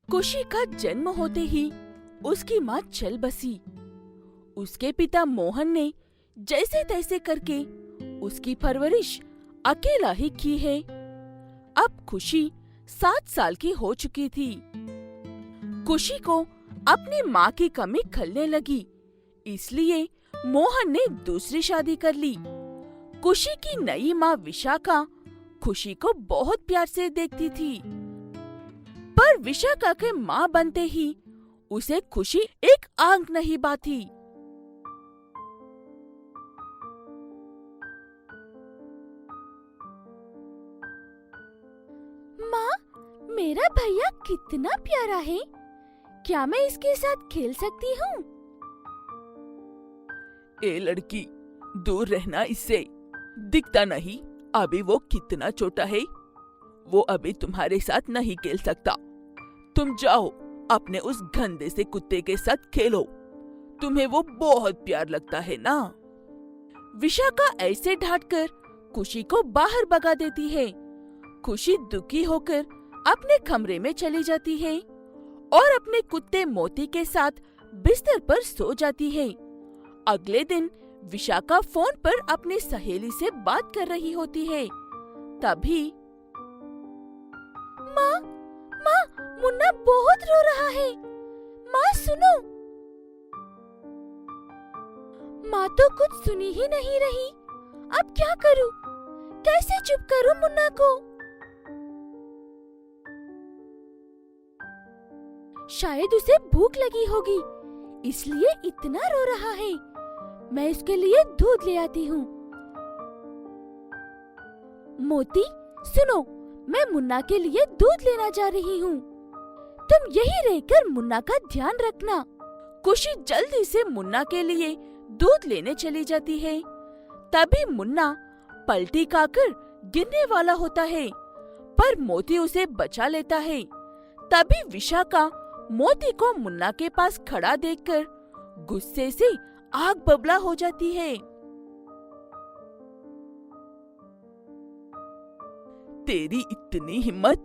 खुशी का जन्म होते ही उसकी माँ चल बसी। उसके पिता मोहन ने जैसे तैसे करके उसकी परवरिश अकेला ही की है। अब खुशी 7 साल की हो चुकी थी। खुशी को अपनी माँ की कमी खलने लगी, इसलिए मोहन ने दूसरी शादी कर ली। खुशी की नई माँ विशाखा खुशी को बहुत प्यार से देखती थी, पर विशाखा के माँ बनते ही उसे खुशी एक आंख नहीं बाती। माँ, मेरा भैया कितना प्यारा है, क्या मैं इसके साथ खेल सकती हूँ? ए लड़की, दूर रहना इससे। दिखता नहीं अभी वो कितना छोटा है। वो अभी तुम्हारे साथ नहीं खेल सकता। तुम जाओ अपने उस गंदे से कुत्ते के साथ खेलो। तुम्हें वो बहुत प्यार लगता है ना। विशाखा ऐसे डांटकर खुशी को बाहर भगा देती है। खुशी दुखी होकर अपने कमरे में चली जाती है और अपने कुत्ते मोती के साथ बिस्तर पर सो जाती है। अगले दिन विशाखा फोन पर अपनी सहेली से बात कर रही होती है। तभी माँ, मुन्ना बहुत रो रहा है। माँ सुनो। माँ तो कुछ सुनी ही नहीं रही। अब क्या करूँ? कैसे चुप करूँ मुन्ना को? शायद उसे भूख लगी होगी, इसलिए इतना रो रहा है। मैं इसके लिए दूध ले आती हूँ। मोती, सुनो, मैं मुन्ना के लिए दूध लेना जा रही हूँ। तुम यहीं रहकर मुन्ना का ध्यान रखना। खुशी जल्दी से मुन्ना के लिए दूध लेने चली जाती है। तभी मुन्ना पलटी खाकर गिरने वाला होता है, पर मोती उसे बचा लेता है। तभी विशाखा मोती को मुन्ना के पास खड़ा देखकर गुस्से से आग बबला हो जाती है। तेरी इतनी हिम्मत,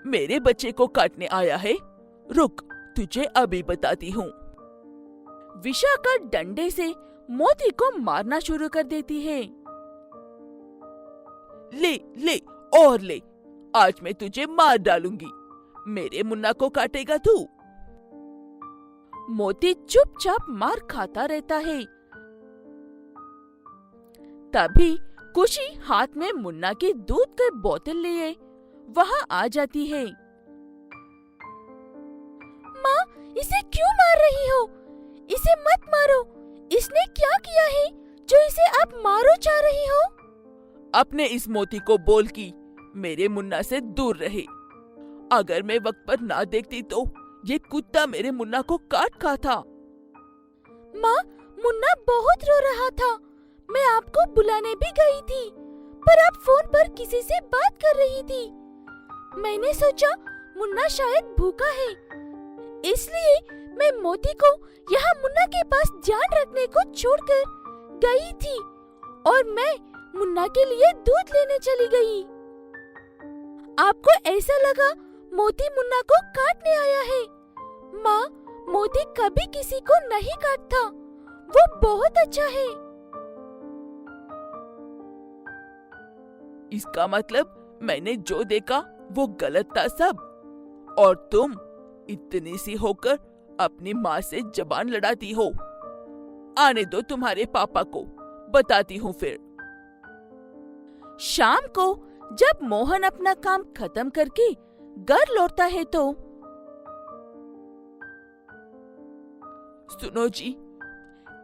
मेरे बच्चे को काटने आया है? रुक, तुझे अभी बताती हूँ। विशाखा डंडे से मोती को मारना शुरू कर देती है। ले ले और ले, आज मैं तुझे मार डालूंगी। मेरे मुन्ना को काटेगा तू? मोती चुपचाप मार खाता रहता है। तभी खुशी हाथ में मुन्ना की दूध की बोतल लिए वहाँ आ जाती है। माँ, इसे क्यों मार रही हो? इसे मत मारो। इसने क्या किया है जो इसे आप मारो चाह रही हो? अपने इस मोती को बोल कि मेरे मुन्ना से दूर रहे। अगर मैं वक्त पर ना देखती तो ये कुत्ता मेरे मुन्ना को काट खाता। माँ, मुन्ना बहुत रो रहा था। मैं आपको बुलाने भी गई थी, पर आप फोन पर किसी से बात कर रही थी। मैंने सोचा मुन्ना शायद भूखा है, इसलिए मैं मोती को यहाँ मुन्ना के पास ध्यान रखने को छोड़कर गई थी और मैं मुन्ना के लिए दूध लेने चली गई। आपको ऐसा लगा मोती मुन्ना को काटने आया है। माँ, मोती कभी किसी को नहीं काटता। वो बहुत अच्छा है। इसका मतलब मैंने जो देखा वो गलत था सब, और तुम इतनी सी होकर अपनी माँ से जबान लड़ाती हो। आने दो तुम्हारे पापा को, बताती हूँ फिर। शाम को जब मोहन अपना काम खत्म करके घर लौटता है तो सुनो जी,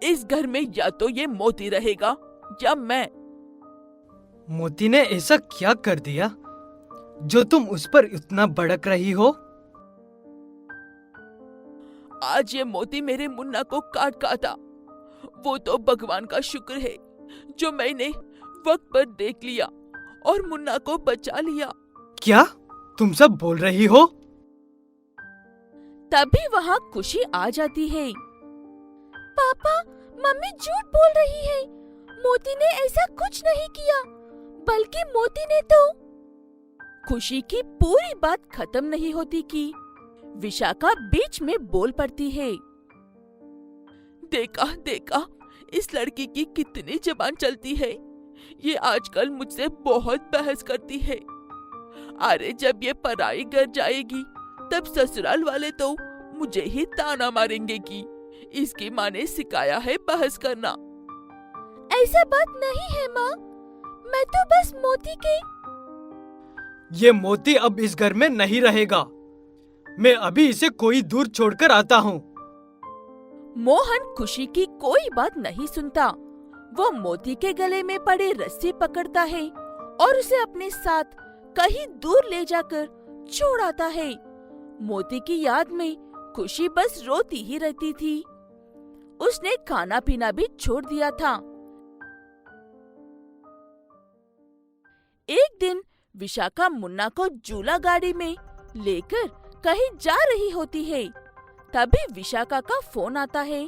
इस घर में या तो ये मोती रहेगा या मैं। मोती ने ऐसा क्या कर दिया जो तुम उस पर इतना भड़क रही हो? आज ये मोती मेरे मुन्ना को काट खाता। वो तो भगवान का शुक्र है जो मैंने वक्त पर देख लिया और मुन्ना को बचा लिया। क्या तुम सब बोल रही हो? तभी वहाँ खुशी आ जाती है। पापा, मम्मी झूठ बोल रही है। मोती ने ऐसा कुछ नहीं किया, बल्कि मोती ने तो। खुशी की पूरी बात खत्म नहीं होती कि विशाखा बीच में बोल पड़ती है। देखा देखा, इस लड़की की कितनी जबान चलती है। ये आजकल मुझसे बहुत बहस करती है। अरे जब ये पराई घर जाएगी तब ससुराल वाले तो मुझे ही ताना मारेंगे कि इसकी माँ ने सिखाया है बहस करना। ऐसा बात नहीं है माँ, मैं तो बस मोती के। ये मोती अब इस घर में नहीं रहेगा। मैं अभी इसे कोई दूर छोड़कर आता हूँ। मोहन खुशी की कोई बात नहीं सुनता। वो मोती के गले में पड़े रस्सी पकड़ता है और उसे अपने साथ कहीं दूर ले जाकर छोड़ आता है। मोती की याद में खुशी बस रोती ही रहती थी। उसने खाना पीना भी छोड़ दिया था। एक दिन विशाखा मुन्ना को झूला गाड़ी में लेकर कहीं जा रही होती है। तभी विशाखा का फोन आता है।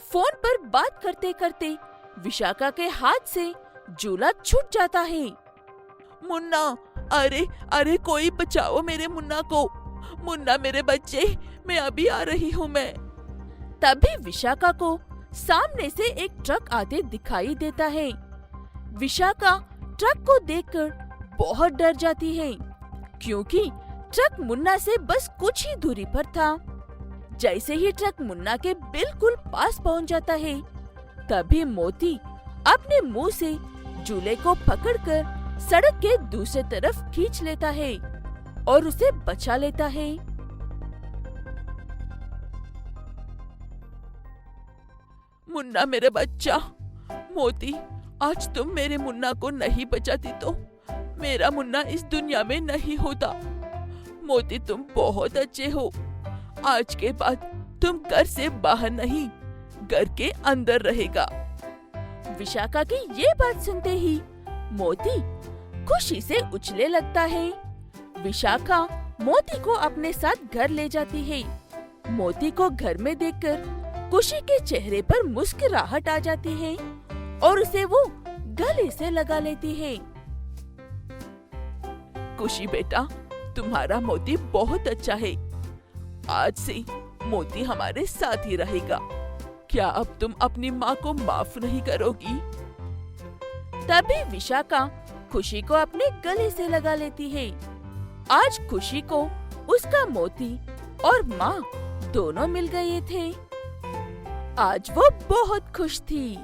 फोन पर बात करते करते विशाखा के हाथ से झूला छूट जाता है। मुन्ना, अरे अरे कोई बचाओ मेरे मुन्ना को। मुन्ना मेरे बच्चे, मैं अभी आ रही हूँ मैं। तभी विशाखा को सामने से एक ट्रक आते दिखाई देता है। विशाखा ट्रक को देखकर बहुत डर जाती है, क्योंकि ट्रक मुन्ना से बस कुछ ही दूरी पर था। जैसे ही ट्रक मुन्ना के बिल्कुल पास पहुंच जाता है, तभी मोती अपने मुंह से झूले को पकड़कर सड़क के दूसरे तरफ खींच लेता है और उसे बचा लेता है। मुन्ना मेरे बच्चा। मोती, आज तुम मेरे मुन्ना को नहीं बचाती तो मेरा मुन्ना इस दुनिया में नहीं होता। मोती, तुम बहुत अच्छे हो। आज के बाद तुम घर से बाहर नहीं, घर के अंदर रहेगा। विशाखा की ये बात सुनते ही मोती खुशी से उछलने लगता है। विशाखा मोती को अपने साथ घर ले जाती है। मोती को घर में देखकर खुशी के चेहरे पर मुस्कुराहट आ जाती है और उसे वो गले से लगा लेती है। खुशी बेटा, तुम्हारा मोती बहुत अच्छा है। आज से मोती हमारे साथ ही रहेगा। क्या अब तुम अपनी माँ को माफ नहीं करोगी? तभी विशाखा खुशी को अपने गले से लगा लेती है। आज खुशी को उसका मोती और माँ दोनों मिल गए थे। आज वो बहुत खुश थी।